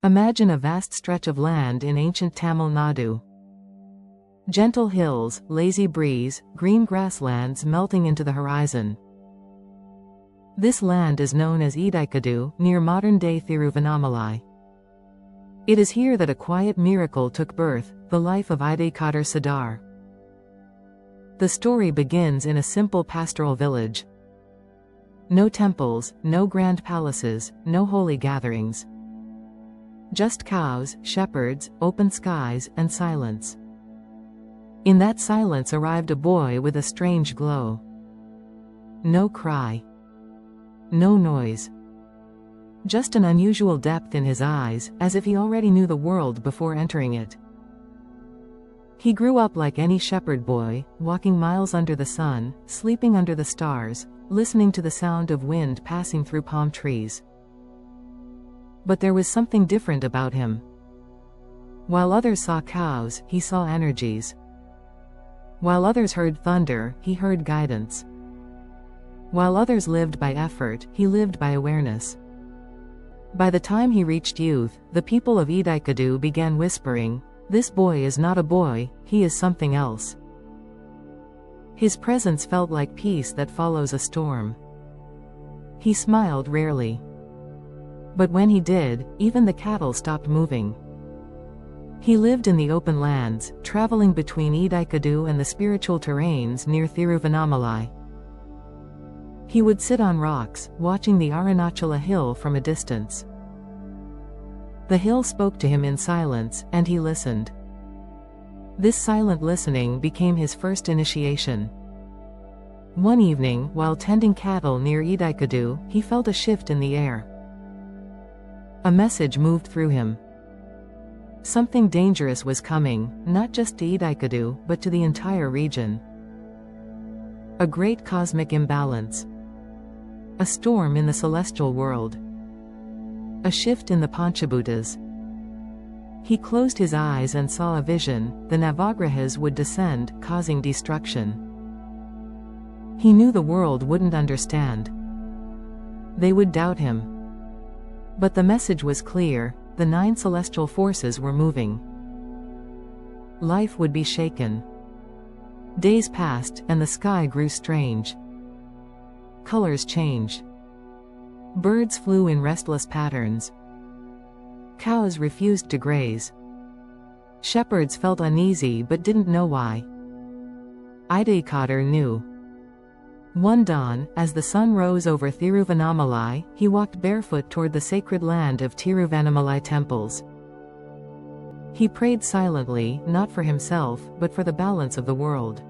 Imagine a vast stretch of land in ancient Tamil Nadu. Gentle hills, lazy breeze, green grasslands melting into the horizon. This land is known as Idaikkadu, near modern-day Thiruvannamalai. It is here that a quiet miracle took birth, the life of Idaikadar Siddhar. The story begins in a simple pastoral village. No temples, no grand palaces, no holy gatherings. Just cows, shepherds, open skies, and silence. In that silence arrived a boy with a strange glow. No cry. No noise. Just an unusual depth in his eyes, as if he already knew the world before entering it. He grew up like any shepherd boy, walking miles under the sun, sleeping under the stars, listening to the sound of wind passing through palm trees. But there was something different about him. While others saw cows, he saw energies. While others heard thunder, he heard guidance. While others lived by effort, he lived by awareness. By the time he reached youth, the people of Idaikkadu began whispering, "This boy is not a boy, he is something else." His presence felt like peace that follows a storm. He smiled rarely. But when he did, even the cattle stopped moving. He lived in the open lands, traveling between Idaikkadu and the spiritual terrains near Thiruvannamalai. He would sit on rocks, watching the Arunachala hill from a distance. The hill spoke to him in silence, and he listened. This silent listening became his first initiation. One evening, while tending cattle near Idaikkadu, he felt a shift in the air. A message moved through him. Something dangerous was coming, not just to Idaikkadu, but to the entire region. A great cosmic imbalance. A storm in the celestial world. A shift in the Panchabhutas. He closed his eyes and saw a vision: the Navagrahas would descend, causing destruction. He knew the world wouldn't understand. They would doubt him. But the message was clear: the 9 celestial forces were moving. Life would be shaken. Days passed, and the sky grew strange. Colors changed. Birds flew in restless patterns. Cows refused to graze. Shepherds felt uneasy but didn't know why. Idaikadar knew. One dawn, as the sun rose over Thiruvannamalai, he walked barefoot toward the sacred land of Thiruvannamalai temples. He prayed silently, not for himself, but for the balance of the world.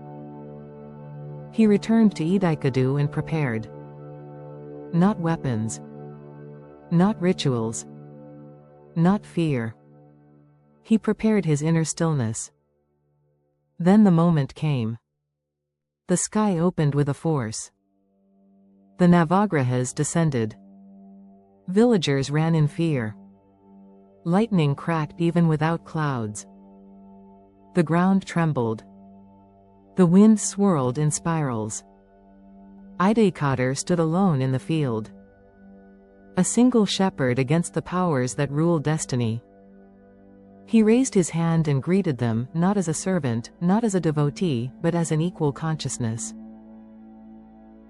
He returned to Idaikkadu and prepared. Not weapons. Not rituals. Not fear. He prepared his inner stillness. Then the moment came. The sky opened with a force. The Navagrahas descended. Villagers ran in fear. Lightning cracked even without clouds. The ground trembled. The wind swirled in spirals. Idaikadar stood alone in the field. A single shepherd against the powers that rule destiny. He raised his hand and greeted them, not as a servant, not as a devotee, but as an equal consciousness.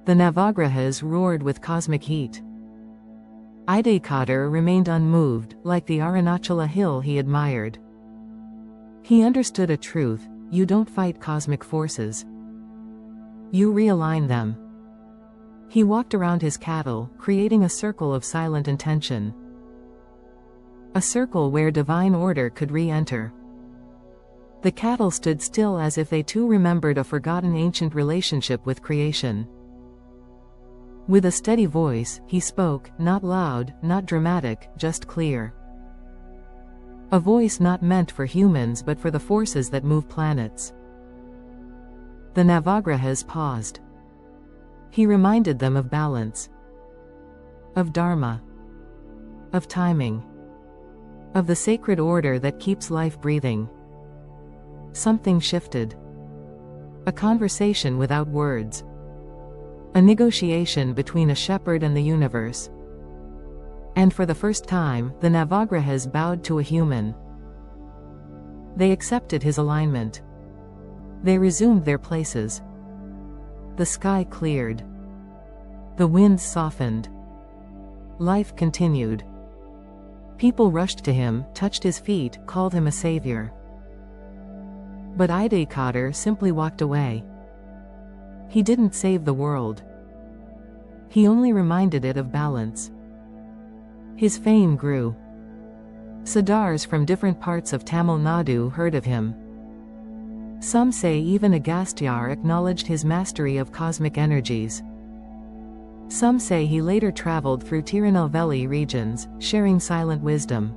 The Navagrahas roared with cosmic heat. Idaikadar remained unmoved, like the Arunachala hill he admired. He understood a truth: you don't fight cosmic forces. You realign them. He walked around his cattle, creating a circle of silent intention. A circle where divine order could re-enter. The cattle stood still as if they too remembered a forgotten ancient relationship with creation. With a steady voice, he spoke, not loud, not dramatic, just clear. A voice not meant for humans but for the forces that move planets. The Navagrahas paused. He reminded them of balance. Of dharma. Of timing. Of the sacred order that keeps life breathing. Something shifted. A conversation without words. A negotiation between a shepherd and the universe. And for the first time, the Navagrahas bowed to a human. They accepted his alignment. They resumed their places. The sky cleared. The winds softened. Life continued. People rushed to him, touched his feet, called him a savior. But Idaikadar simply walked away. He didn't save the world. He only reminded it of balance. His fame grew. Siddhars from different parts of Tamil Nadu heard of him. Some say even Agasthyar acknowledged his mastery of cosmic energies. Some say he later traveled through Tirunelveli regions, sharing silent wisdom.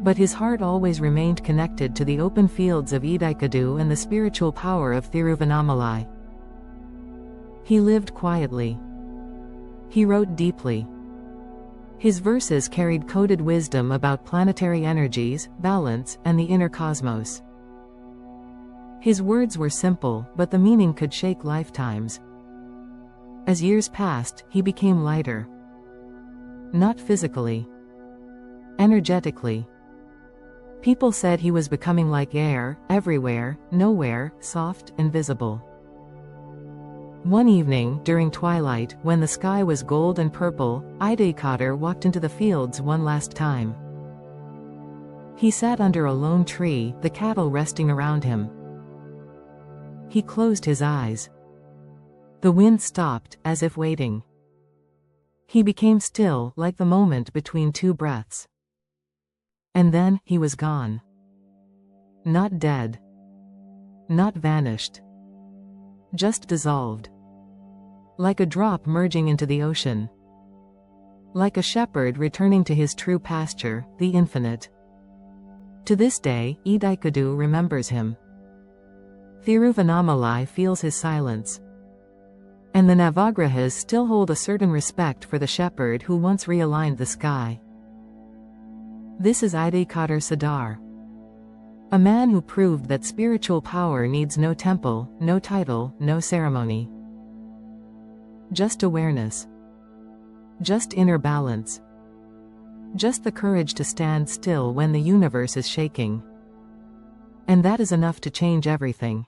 But his heart always remained connected to the open fields of Idaikkadu and the spiritual power of Thiruvannamalai. He lived quietly. He wrote deeply. His verses carried coded wisdom about planetary energies, balance, and the inner cosmos. His words were simple, but the meaning could shake lifetimes. As years passed, he became lighter. Not physically. Energetically. People said he was becoming like air, everywhere, nowhere, soft, invisible. One evening, during twilight, when the sky was gold and purple, Idaikadar walked into the fields one last time. He sat under a lone tree, the cattle resting around him. He closed his eyes. The wind stopped, as if waiting. He became still, like the moment between two breaths. And then, he was gone. Not dead. Not vanished. Just dissolved. Like a drop merging into the ocean. Like a shepherd returning to his true pasture, the infinite. To this day, Idaikkadu remembers him. Thiruvannamalai feels his silence. And the Navagrahas still hold a certain respect for the shepherd who once realigned the sky. This is Idaikadar Siddhar. A man who proved that spiritual power needs no temple, no title, no ceremony. Just awareness. Just inner balance. Just the courage to stand still when the universe is shaking. And that is enough to change everything.